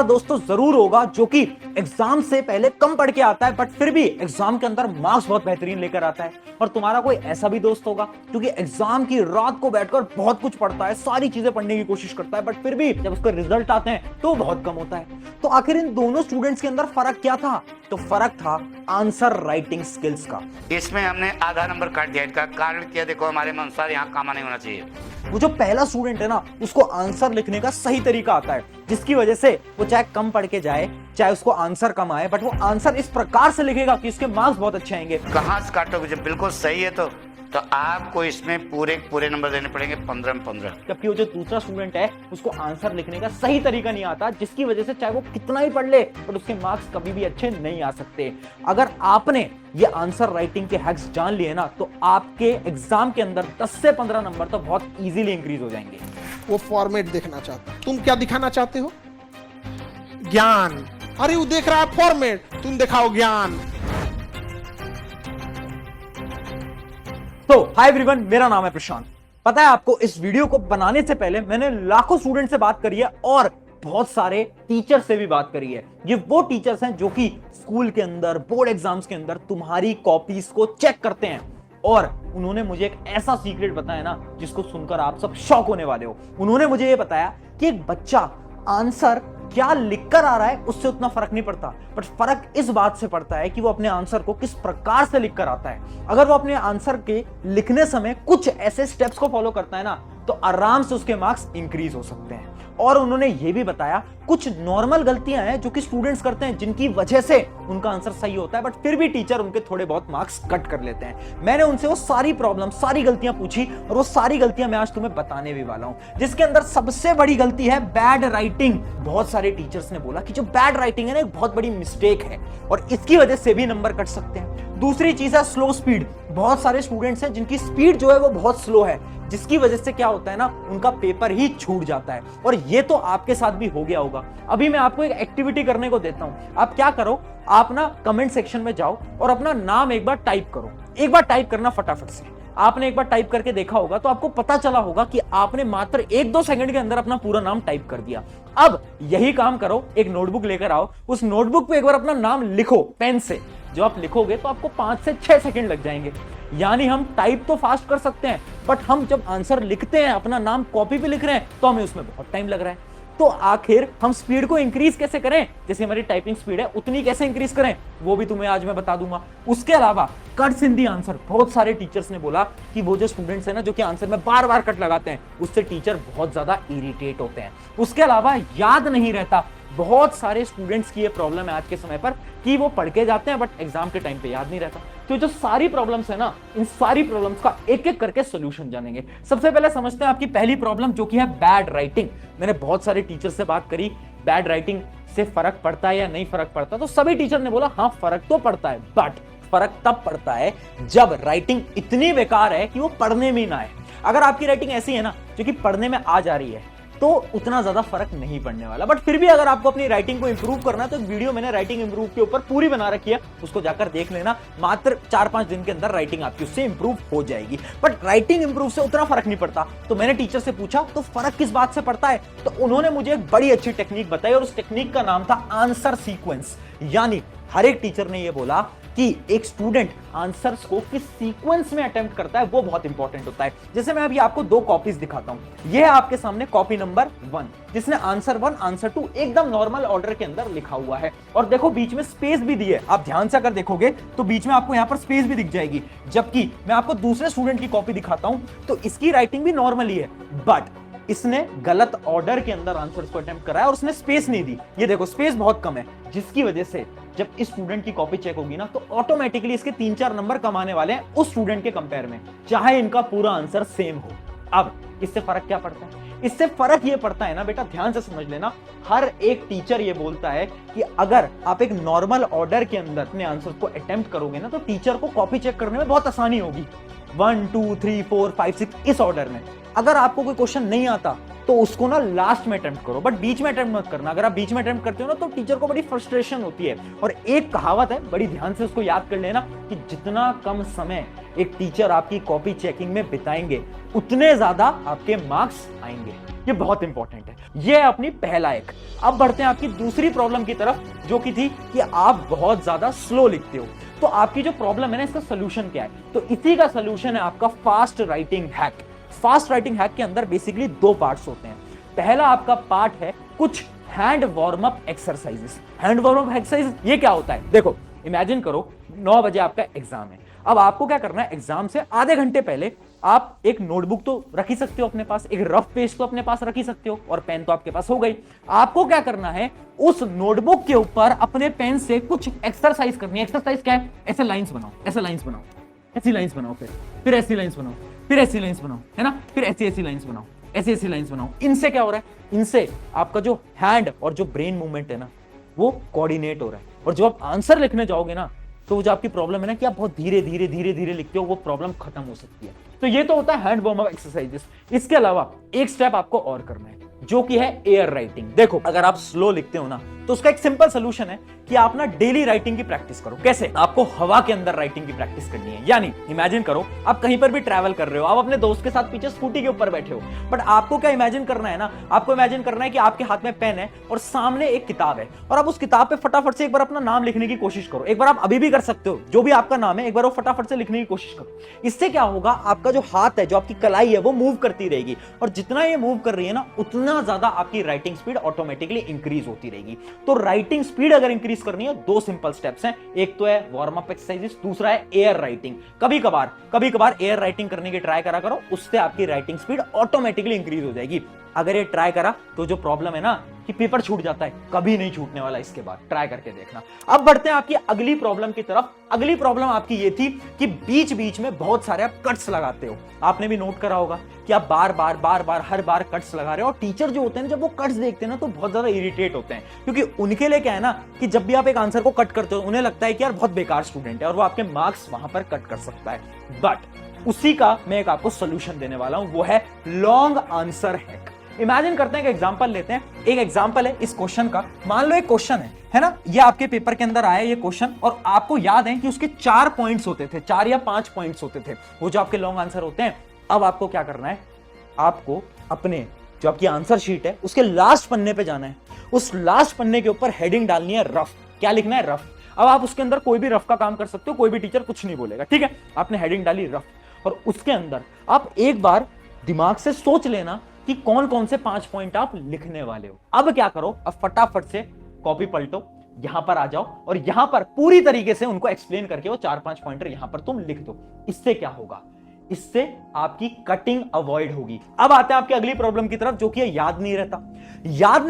दोस्त तो जरूर होगा जो कि एग्जाम से पहले कम पढ़ के आता है बट फिर भी एग्जाम के अंदर मार्क्स बहुत बेहतरीन लेकर आता है। और तुम्हारा कोई ऐसा भी दोस्त होगा जो कि एग्जाम की रात को बैठकर बहुत कुछ पढ़ता है, सारी चीजें पढ़ने की कोशिश करता है बट फिर भी जब उसके रिजल्ट आते हैं तो बहुत कम होता है। तो आखिर इन दोनों स्टूडेंट्स के अंदर फर्क क्या था? तो फर्क था आंसर राइटिंग स्किल्स का। इसमें हमने आधा नंबर काट दिया। इसका कारण क्या? देखो, हमारे अनुसार यहाँ कामा नहीं होना चाहिए। वो जो पहला स्टूडेंट है ना, उसको आंसर लिखने का सही तरीका आता है, जिसकी वजह से वो चाहे कम पढ़ के जाए, चाहे उसको आंसर कम आए, बट वो आंसर इस प्रकार से लिखेगा कि उसके मार्क्स बहुत अच्छे आएंगे। कहाँ से काटोगे? जब बिल्कुल सही है तो आपको इसमें पूरे नंबर देने पड़ेंगे, 15 में 15। जबकि वो जो दूसरा स्टूडेंट है उसको आंसर लिखने का सही तरीका नहीं आता, जिसकी वजह से चाहे वो कितना ही पढ़ ले बट उसके मार्क्स कभी भी अच्छे नहीं आ सकते। अगर आपने ये आंसर राइटिंग के हैक्स जान लिए ना तो आपके एग्जाम के अंदर 10 से 15 नंबर तो बहुत इजीली इंक्रीज हो जाएंगे। वो फॉर्मेट देखना चाहता है। तुम क्या दिखाना चाहते हो? ज्ञान। अरे वो देख रहा है फॉर्मेट, तुम दिखाओ ज्ञान। तो हाय एवरीवन, मेरा नाम है प्रशांत। पता है आपको, इस वीडियो को बनाने से पहले मैंने लाखों स्टूडेंट से बात करी है और बहुत सारे टीचर से भी बात करी है। ये वो टीचर्स हैं जो कि स्कूल के अंदर, बोर्ड एग्जाम्स के अंदर तुम्हारी कॉपीज को चेक करते हैं और उन्होंने मुझे एक ऐसा सीक्रेट बताया ना जिसको सुनकर आप सब शॉक होने वाले हो। उन्होंने मुझे ये बताया कि एक बच्चा आंसर क्या लिखकर आ रहा है उससे उतना फर्क नहीं पड़ता, बट फर्क इस बात से पड़ता है कि वो अपने आंसर को किस प्रकार से लिखकर आता है। अगर वो अपने आंसर के लिखने समय कुछ ऐसे स्टेप्स को फॉलो करता है ना तो आराम से उसके मार्क्स इंक्रीज हो सकते हैं। और उन्होंने ये भी बताया कुछ नॉर्मल गलतियां हैं जो कि स्टूडेंट्स करते हैं जिनकी वजह से उनका आंसर सही होता है बट फिर भी टीचर उनके थोड़े बहुत मार्क्स कट कर लेते हैं। मैंने उनसे वो सारी प्रॉब्लम, सारी गलतियां पूछी और वो सारी गलतियां मैं आज तुम्हें बताने भी वाला हूं, जिसके अंदर सबसे बड़ी गलती है बैड राइटिंग। बहुत सारे टीचर्स ने बोला कि जो बैड राइटिंग है ना एक बहुत बड़ी मिस्टेक है और इसकी वजह से भी नंबर कट सकते हैं। दूसरी चीज है स्लो स्पीड। बहुत सारे स्टूडेंट्स हैं जिनकी स्पीड जो है वो बहुत स्लो है, जिसकी वजह से क्या होता है ना, उनका पेपर ही छूट जाता है। और ये तो आपके साथ भी हो गया होगा। अभी मैं आपको एक एक्टिविटी करने को देता हूं। आप क्या करो, आप ना कमेंट सेक्शन में जाओ और अपना नाम एक बार टाइप करो। एक बार टाइप करना फटाफट से। आपने एक बार टाइप करके देखा होगा तो आपको पता चला होगा कि आपने मात्र 1-2 सेकंड के अंदर अपना पूरा नाम टाइप कर दिया। अब यही काम करो, एक नोटबुक लेकर आओ, उस नोटबुक पे एक बार अपना नाम लिखो पेन से। जो आप लिखोगे तो आपको 5 से 6 सेकंड लग जाएंगे। यानी हम टाइप तो फास्ट कर सकते हैं बट हम जब आंसर लिखते हैं, अपना नाम कॉपी पे लिख रहे हैं, तो हमें उसमें बहुत टाइम लग रहा है। तो आखिर हम स्पीड को इंक्रीज कैसे करें? जैसे हमारी टाइपिंग स्पीड है उतनी कैसे इंक्रीज करें वो भी तुम्हें आज मैं बता दूंगा। उसके अलावा कट्स इन दी आंसर। बहुत सारे टीचर्स ने बोला कि वो जो स्टूडेंट्स हैं ना जो कि आंसर में बार बार कट लगाते हैं, उससे टीचर बहुत ज्यादा इरिटेट होते हैं। उसके अलावा याद नहीं रहता। बहुत सारे स्टूडेंट्स की ये प्रॉब्लम है आज के समय पर कि वो पढ़ के जाते हैं बट एग्जाम के टाइम पे याद नहीं रहता। तो जो सारी प्रॉब्लम्स है ना, इन सारी प्रॉब्लम्स का एक एक करके सॉल्यूशन जानेंगे। सबसे पहले समझते हैं आपकी पहली प्रॉब्लम जो कि है बैड राइटिंग। मैंने बहुत सारे टीचर से बात करी, बैड राइटिंग से फर्क पड़ता है या नहीं फर्क पड़ता, तो सभी टीचर ने बोला हाँ फर्क तो पड़ता है, बट फर्क तब पड़ता है जब राइटिंग इतनी बेकार है कि वो पढ़ने में ना आए। अगर आपकी राइटिंग ऐसी है ना जो कि पढ़ने में आ जा रही है तो उतना ज्यादा फर्क नहीं पड़ने वाला। बट फिर भी अगर आपको अपनी राइटिंग को इंप्रूव करना है तो एक वीडियो मैंने राइटिंग इंप्रूव के ऊपर पूरी बना रखी है, उसको जाकर देख लेना। मात्र 4-5 दिन के अंदर राइटिंग आपकी उससे इंप्रूव हो जाएगी। बट राइटिंग इंप्रूव से उतना फर्क नहीं पड़ता। तो मैंने टीचर से पूछा तो फर्क किस बात से पड़ता है, तो उन्होंने मुझे एक बड़ी अच्छी टेक्निक बताई और उस टेक्निक का नाम था आंसर सीक्वेंस। यानी हर एक टीचर ने यह बोला कि एक स्टूडेंट आंसर्स को किस सीक्वेंस में अटेम्प्ट करता है वो बहुत इंपॉर्टेंट होता है। जैसे मैं अभी आपको 2 कॉपीज दिखाता हूं। यह है आपके सामने कॉपी नंबर 1 जिसने आंसर 1 आंसर 2 एकदम नॉर्मल ऑर्डर के अंदर लिखा हुआ है और देखो बीच में स्पेस भी दी है। आप ध्यान से अगर देखोगे तो बीच में आपको यहां पर स्पेस भी दिख जाएगी। जबकि मैं आपको दूसरे स्टूडेंट की कॉपी दिखाता हूं तो इसकी राइटिंग भी नॉर्मल ही है बट इसने गलत ऑर्डर के अंदर आंसर्स को अटेम्प्ट करा है और उसने स्पेस नहीं दी। ये देखो स्पेस बहुत कम है, जिसकी वजह से जब इस स्टूडेंट की कॉपी चेक होगी ना तो ऑटोमेटिकली इसके 3-4 नंबर कम आने वाले हैं उस स्टूडेंट के कंपेयर में, चाहे इनका पूरा आंसर सेम हो। अब इससे फर्क क्या पड़ता है? इससे फर्क ये पड़ता है ना बेटा, ध्यान से समझ लेना। हर एक टीचर ये बोलता है कि अगर आप एक नॉर्मल ऑर्डर के अंदर अपने आंसर को अटेम्प्ट करोगे ना तो टीचर को कॉपी चेक करने में बहुत आसानी होगी। 1 2 3 4 5 6 इस ऑर्डर में। अगर आपको कोई क्वेश्चन नहीं आता तो उसको ना लास्ट में अटेम्प्ट करो, बट बीच में अटेम्प्ट मत करना। अगर आप बीच में अटेम्प्ट करते हो ना तो टीचर को बड़ी फ्रस्ट्रेशन होती है। और एक कहावत है, बड़ी ध्यान से उसको याद कर लेना कि जितना कम समय एक टीचर आपकी कॉपी चेकिंग में बिताएंगे उतने ज्यादा आपके मार्क्स आएंगे। ये बहुत इंपॉर्टेंट है। ये है अपनी पहला एक। अब बढ़ते हैं आपकी दूसरी प्रॉब्लम की तरफ, जो कि थी कि आप बहुत ज्यादा स्लो लिखते हो। तो आपकी जो प्रॉब्लम है ना, इसका सोल्यूशन क्या है? तो इसी का सोल्यूशन है आपका fast writing hack. Fast writing hack के अंदर बेसिकली दो पार्ट्स होते हैं। पहला आपका पार्ट है कुछ hand warm up exercises. Hand warm up exercise ये क्या होता है? देखो, इमेजिन करो 9 बजे आपका एग्जाम है। अब आपको क्या करना है, एग्जाम से आधे घंटे पहले आप एक नोटबुक तो रख ही सकते हो अपने पास, एक रफ पेज तो अपने पास रख ही सकते हो, और पेन तो आपके पास हो गई। आपको क्या करना है, उस नोटबुक के ऊपर अपने पेन से कुछ एक्सरसाइज करनी है। एक्सरसाइज क्या है? ऐसे लाइंस बनाओ, ऐसे लाइंस बनाओ, ऐसी लाइंस बनाओ, फिर ऐसी लाइंस बनाओ, फिर ऐसी लाइंस बनाओ, है ना, फिर ऐसी लाइंस बनाओ, ऐसी लाइंस बनाओ। इनसे क्या हो रहा है? इनसे आपका जो हैंड और जो ब्रेन मूवमेंट है ना, वो कोऑर्डिनेट हो रहा है। और जब आप आंसर लिखने जाओगे ना, तो जो आपकी प्रॉब्लम है ना कि आप बहुत धीरे धीरे धीरे धीरे लिखते हो, वो प्रॉब्लम खत्म हो सकती है। तो ये तो होता है हैंड वार्म अप एक्सरसाइजेस। इसके अलावा एक स्टेप आपको और करना है, जो कि है एयर राइटिंग। देखो, अगर आप स्लो लिखते हो ना, तो उसका एक सिंपल सोल्यूशन है कि आप ना डेली राइटिंग की प्रैक्टिस करो। कैसे? आपको हवा के अंदर राइटिंग की प्रैक्टिस करनी है। यानी इमेजिन करो आप कहीं पर भी ट्रैवल कर रहे हो, आप अपने दोस्त के साथ पीछे स्कूटी के ऊपर बैठे हो, बट आपको क्या इमेजिन करना है ना, आपको इमेजिन करना है कि आपके हाथ में पेन है और सामने एक किताब है, और आप उस किताब पे फटाफट से एक बार अपना नाम लिखने की कोशिश करो। एक बार आप अभी भी कर सकते हो, जो भी आपका नाम है एक बार वो फटाफट से लिखने की कोशिश करो। इससे क्या होगा, आपका जो हाथ है, जो आपकी कलाई है, वो मूव करती रहेगी, और जितना ये मूव कर रही है ना, उतना ज्यादा आपकी राइटिंग स्पीड ऑटोमेटिकली इंक्रीज होती रहेगी। तो राइटिंग स्पीड अगर इंक्रीज करनी है, दो सिंपल स्टेप्स हैं। एक तो है वार्म अप एक्सरसाइजेस, दूसरा है एयर राइटिंग। कभी कभार एयर राइटिंग करने की ट्राई करा करो, उससे आपकी राइटिंग स्पीड ऑटोमेटिकली इंक्रीज हो जाएगी। अगर ये ट्राई करा तो जो प्रॉब्लम है ना कि पेपर छूट जाता है, कभी नहीं छूटने वाला। इसके बाद ट्राई करके देखना। अब बढ़ते हैं आपकी अगली प्रॉब्लम की तरफ। अगली प्रॉब्लम आपकी ये थी कि बीच बीच में बहुत सारे आप कट्स लगाते हो। आपने भी नोट करा होगा कि आप बार बार हर बार कट्स लगा रहे हो, और टीचर जो होते हैं जब वो कट्स देखते हैं ना, तो बहुत ज्यादा इरिटेट होते हैं, क्योंकि उनके लिए क्या है ना कि जब भी आप एक आंसर को कट करते हो, उन्हें लगता है कि यार बहुत बेकार स्टूडेंट है, और वो आपके मार्क्स वहां पर कट कर सकता है। बट उसी का मैं एक आपको सोल्यूशन देने वाला हूं, वो है लॉन्ग आंसर हैक। इमेजिन करते हैं कि एग्जांपल लेते हैं। एक एग्जांपल है इस क्वेश्चन का। मान लो एक क्वेश्चन है ना, ये आपके पेपर के अंदर आया ये क्वेश्चन, और आपको याद है कि उसके 4 पॉइंट्स होते थे, 4 या 5 पॉइंट्स होते थे, वो जो आपके लॉन्ग आंसर होते हैं। अब आपको क्या करना है, आपको अपने जो आपकी आंसर शीट है उसके लास्ट पन्ने पे जाना है। उस लास्ट पन्ने के ऊपर हेडिंग डालनी है रफ। क्या लिखना है? रफ। अब आप उसके अंदर कोई भी रफ का काम कर सकते हो, कोई भी टीचर कुछ नहीं बोलेगा, ठीक है। आपने हेडिंग डाली रफ, और उसके अंदर आप एक बार दिमाग से सोच लेना कि कौन कौन से 5 पॉइंट आप लिखने वाले हो। अब क्या करो, अब फटाफट से कॉपी पलटो, यहां पर आ जाओ, और यहां पर पूरी तरीके से उनको एक्सप्लेन करके वो 4-5 पॉइंटर यहां पर तुम लिख दो। इससे क्या होगा, इससे आपकी कटिंग अवॉइड होगी। अब आते हैं आपकी अगली प्रॉब्लम की तरफ, जो कि याद नहीं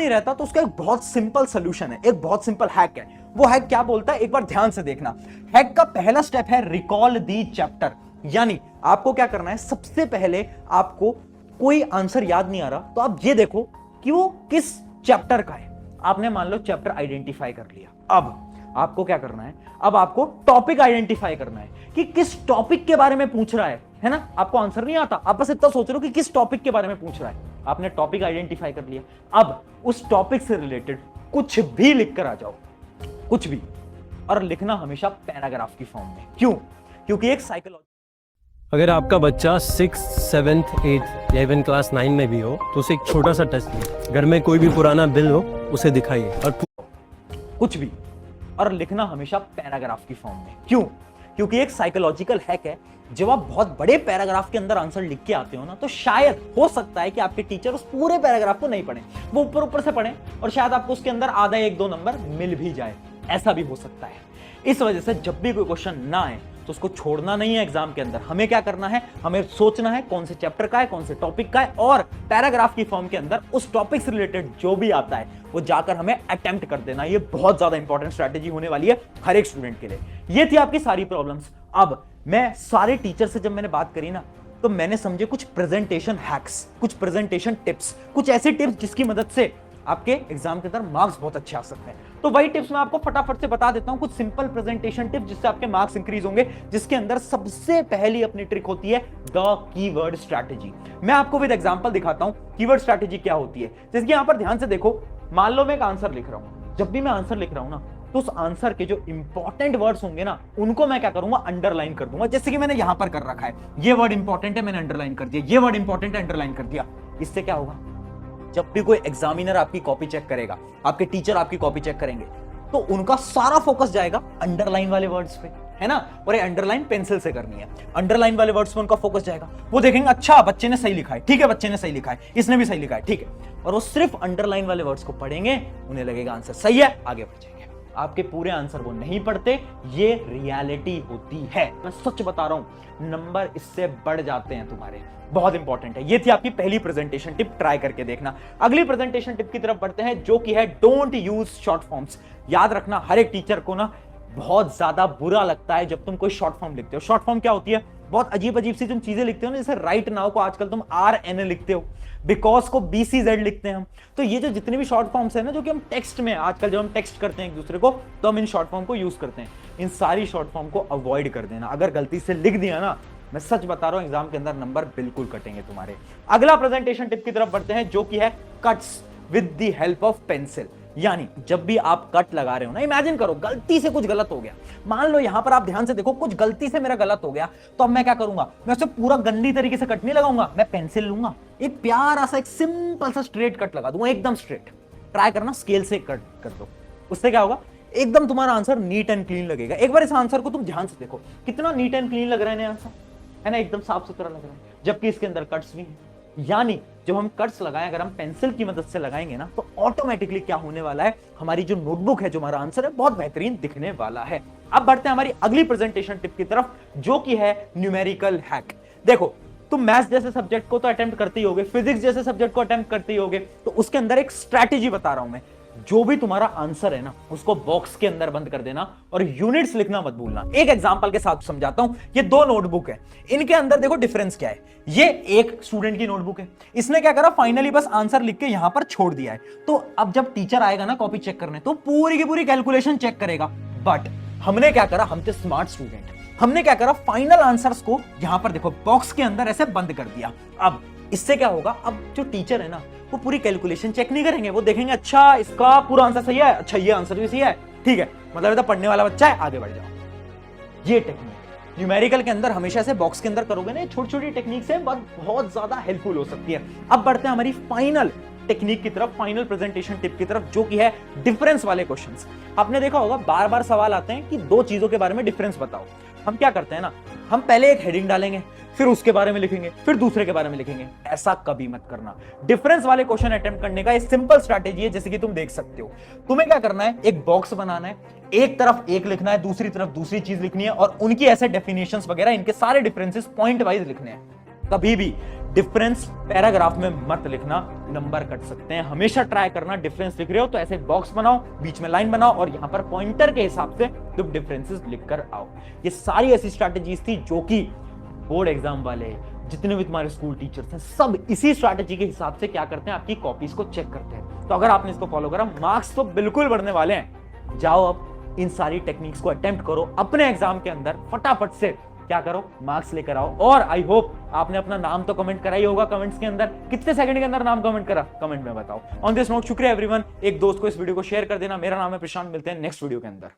रहता। तो उसका एक बहुत सिंपल सोल्यूशन है, एक बहुत सिंपल हैक है। वो हैक क्या बोलता है, एक बार ध्यान से देखना। हैक का पहला स्टेप है रिकॉल दी चैप्टर। यानी आपको क्या करना है, सबसे पहले आपको कोई आंसर याद नहीं आ रहा, तो आप ये देखो कि वो किस चैप्टर का है। आपने मान लो चैप्टर आइडेंटिफाई कर लिया। अब आपको क्या करना है, अब आपको टॉपिक आइडेंटिफाई करना है कि किस टॉपिक के बारे में पूछ रहा है ना। आपको आंसर नहीं आता, आप बस इतना सोच रहे हो कि किस टॉपिक के बारे में पूछ रहा है। आपने टॉपिक आइडेंटिफाई कर लिया। अब उस टॉपिक से रिलेटेड कुछ भी लिख कर आ जाओ, कुछ भी, और लिखना हमेशा पैराग्राफ की फॉर्म में। क्यों? क्योंकि एक साइकोलॉजी। अगर आपका बच्चा 6th, 7th, 8th या इवन क्लास 9 में भी हो, तो उसे एक छोटा सा टेस्ट लें। घर में कोई भी पुराना बिल हो, उसे दिखाइए, और कुछ भी, और लिखना हमेशा पैराग्राफ की फॉर्म में। क्यों? क्योंकि एक साइकोलॉजिकल हैक है। जब आप बहुत बड़े पैराग्राफ के अंदर आंसर लिख के आते हो ना, तो शायद हो सकता है कि आपके टीचर उस पूरे पैराग्राफ को नहीं पढ़े, वो ऊपर से पढ़े, और शायद आपको उसके अंदर आधा 1-2 नंबर मिल भी जाए। ऐसा भी हो सकता है। इस वजह से जब भी कोई क्वेश्चन ना आए तो उसको छोड़ना नहीं है एग्जाम के अंदर। हमें क्या करना है, हमें सोचना है कौन से चैप्टर का है, कौन से टॉपिक का है, और पैराग्राफ की फॉर्म के अंदर उस टॉपिक से रिलेटेड जो भी आता है वो जाकर हमें अटेम्प्ट कर देना। ये बहुत ज्यादा इंपॉर्टेंट स्ट्रैटेजी होने वाली है हर एक स्टूडेंट के लिए। ये थी आपकी सारी प्रॉब्लम्स। अब मैं सारे टीचर से जब मैंने बात करी ना, तो मैंने समझे कुछ प्रेजेंटेशन हैक्स, कुछ प्रेजेंटेशन टिप्स, कुछ ऐसे टिप्स जिसकी मदद से आपके एग्जाम के अंदर मार्क्स बहुत अच्छे आ सकते हैं। तो वही टिप्स मैं आपको फटाफट से बता देता हूं, कुछ सिंपल प्रेजेंटेशन टिप्स जिससे आपके मार्क्स इंक्रीज होंगे, जिसके अंदर सबसे पहली अपनी ट्रिक होती है द कीवर्ड स्ट्रैटेजी। मैं आपको विद एग्जांपल दिखाता हूं कीवर्ड स्ट्रैटेजी क्या होती है। जैसे कि यहां पर ध्यान से देखो, मान लो मैं एक आंसर लिख रहा हूं। जब भी मैं आंसर लिख रहा हूं ना, तो उस आंसर के जो इंपॉर्टेंट वर्ड्स होंगे ना, उनको मैं क्या करूंगा, अंडरलाइन कर दूंगा। जैसे कि मैंने यहां पर कर रखा है, ये वर्ड इंपॉर्टेंट है, मैंने अंडरलाइन कर दिया, ये वर्ड इंपॉर्टेंट है, अंडरलाइन कर दिया। इससे क्या होगा, जब भी कोई एग्जामिनर आपकी कॉपी चेक करेगा, आपके टीचर आपकी कॉपी चेक करेंगे, तो उनका सारा फोकस जाएगा अंडरलाइन वाले वर्ड्स पे, है ना। और ये अंडरलाइन पेंसिल से करनी है, अंडरलाइन वाले वर्ड्स पे उनका फोकस जाएगा। वो देखेंगे अच्छा बच्चे ने सही लिखा है, ठीक है, बच्चे ने सही लिखा है, इसने भी सही लिखा है, ठीक है, और वो सिर्फ अंडरलाइन वाले वर्ड्स को पढ़ेंगे, उन्हें लगेगा आंसर सही है, आगे बढ़ जाएंगे। आपके पूरे आंसर वो नहीं पढ़ते, ये रियलिटी होती है, मैं सच बता रहा हूं, नंबर इससे बढ़ जाते हैं तुम्हारे। बहुत इंपॉर्टेंट है। ये थी आपकी पहली प्रेजेंटेशन टिप, ट्राई करके देखना। अगली प्रेजेंटेशन टिप की तरफ बढ़ते हैं, जो कि है डोंट यूज शॉर्ट फॉर्म्स। याद रखना, हर एक टीचर को ना बहुत ज्यादा बुरा लगता है जब तुम कोई शॉर्ट फॉर्म लिखते हो। शॉर्ट फॉर्म क्या होती है? बहुत अजीब अजीब सी तुम चीजें लिखते हो ना, जैसे राइट नाउ को आजकल तुम RN लिखते हो, बिकॉज को BCZ लिखते हैं हम। तो ये जो जितने भी शॉर्ट फॉर्म्स है ना, जो कि हम टेक्स्ट में आजकल जब हम टेक्स्ट करते हैं एक दूसरे को, तो हम इन शॉर्ट फॉर्म को यूज करते हैं। इन सारी शॉर्ट फॉर्म को अवॉइड कर देना। अगर गलती से लिख दिया ना, मैं सच बता रहा हूं, एग्जाम के अंदर नंबर बिल्कुल कटेंगे तुम्हारे। अगला प्रेजेंटेशन टिप की तरफ बढ़ते हैं, जो कि है cuts with the help of pencil. यानी जब भी आप कट लगा रहे हो ना, इमेजिन करो गलती से कुछ गलत हो गया, मान लो यहां पर आप ध्यान से देखो, कुछ गलती से मेरा गलत हो गया, तो अब मैं क्या करूंगा? मैं उसे पूरा गंदी तरीके से कट नहीं लगाऊंगा, मैं पेंसिल लूंगा, एक प्यारा सा एक सिंपल सा स्ट्रेट कट लगा दूंगा, एकदम स्ट्रेट। ट्राई करना, स्केल से कट कर दो, उससे क्या होगा? एकदम तुम्हारा आंसर नीट एंड क्लीन लगेगा। एक बार इस आंसर को तुम ध्यान से देखो, कितना नीट एंड क्लीन लग रहा है आंसर, है ना, एकदम साफ सुथरा लग रहा है, जबकि इसके अंदर कट्स भी हैं। यानी जब हम कट्स लगाएं, अगर हम पेंसिल की मदद से लगाएंगे ना, तो ऑटोमेटिकली क्या होने वाला है, हमारी जो नोटबुक है, जो हमारा आंसर है, बहुत बेहतरीन दिखने वाला है। अब बढ़ते हैं हमारी अगली प्रेजेंटेशन टिप की तरफ, जो कि है न्यूमेरिकल हैक। देखो, तुम मैथ्स जैसे सब्जेक्ट को तो अटेम्प्ट करते ही होगे, फिजिक्स जैसे सब्जेक्ट को अटेम्प्ट करते ही होगे, तो उसके अंदर एक स्ट्रैटेजी बता रहा हूं मैं। जो भी तुम्हारा आंसर है ना, उसको बॉक्स के अंदर बंद कर देना और यूनिट्स लिखना मत भूलना। एक एग्जांपल के साथ समझाता हूं। ये दो नोटबुक है, इनके अंदर देखो डिफरेंस क्या है। ये एक स्टूडेंट की नोटबुक है, इसने क्या करा, फाइनली बस आंसर लिख के यहां पर छोड़ दिया है। तो अब जब टीचर आएगा ना कॉपी चेक करने, तो पूरी की पूरी कैलकुलेशन चेक करेगा। बट हमने क्या करा, हम थे स्मार्ट स्टूडेंट, हमने क्या करा, फाइनल आंसर्स को यहां पर देखो बॉक्स के अंदर ऐसे बंद कर दिया। अब इससे क्या होगा, अब जो टीचर है ना, वो पूरी कैलकुलेशन चेक नहीं करेंगे, वो देखेंगे अच्छा इसका पूरा आंसर सही है, अच्छा ये आंसर भी सही है, ठीक है, मतलब तो पढ़ने वाला बच्चा है, आगे बढ़ जाओ। ये टेक्निक न्यूमेरिकल के अंदर हमेशा से बॉक्स के अंदर करोगे ना, छोटी छोटी टेक्निक से बहुत ज्यादा हेल्पफुल हो सकती है। अब बढ़ते हैं हमारी फाइनल टेक्निक की तरफ, फाइनल प्रेजेंटेशन टिप की तरफ, जो कि है डिफरेंस वाले क्वेश्चंस। आपने देखा होगा बार बार सवाल आते हैं कि दो चीजों के बारे में डिफरेंस बताओ। हम क्या करते हैं ना, हम पहले एक हेडिंग डालेंगे, फिर उसके बारे में लिखेंगे, फिर दूसरे के बारे में लिखेंगे। ऐसा कभी मत करना। डिफरेंस वाले क्वेश्चन अटेम्प्ट करने का एक सिंपल स्ट्रैटेजी है, जैसे कि तुम देख सकते हो। तुम्हें क्या करना है, एक बॉक्स बनाना है, एक तरफ एक लिखना है, दूसरी तरफ दूसरी चीज लिखनी है, और उनकी ऐसे डेफिनेशंस वगैरह, इनके सारे डिफरेंसेस पॉइंट वाइज लिखने हैं। कभी भी डिफरेंस पैराग्राफ में मत लिखना, नंबर कट सकते हैं। हमेशा ट्राई करना, डिफरेंस लिख रहे हो तो ऐसे बॉक्स बनाओ, बीच में लाइन बनाओ, और यहां पर पॉइंटर के हिसाब से तुम डिफरेंसेस लिखकर आओ। ये सारी ऐसी स्ट्रैटेजीज थी जो कि बोर्ड एग्जाम वाले, जितने भी तुम्हारे स्कूल टीचर्स हैं, सब इसी स्ट्रैटेजी के हिसाब से क्या करते हैं, आपकी कॉपीज को चेक करते हैं। तो अगर आपने इसको फॉलो करा, मार्क्स तो बिल्कुल बढ़ने वाले हैं। जाओ अब इन सारी टेक्निक्स को अटेम्प्ट करो, अपने एग्जाम के अंदर फटाफट से क्या करो, मार्क्स लेकर आओ। और आई होप आपने अपना नाम तो कमेंट करा ही होगा कमेंट्स के अंदर। कितने सेकंड के अंदर नाम कमेंट करा, कमेंट में बताओ। ऑन दिस नोट, शुक्रिया एवरीवन। एक दोस्त को इस वीडियो को शेयर कर देना। मेरा नाम है प्रशांत, मिलते हैं नेक्स्ट वीडियो के अंदर।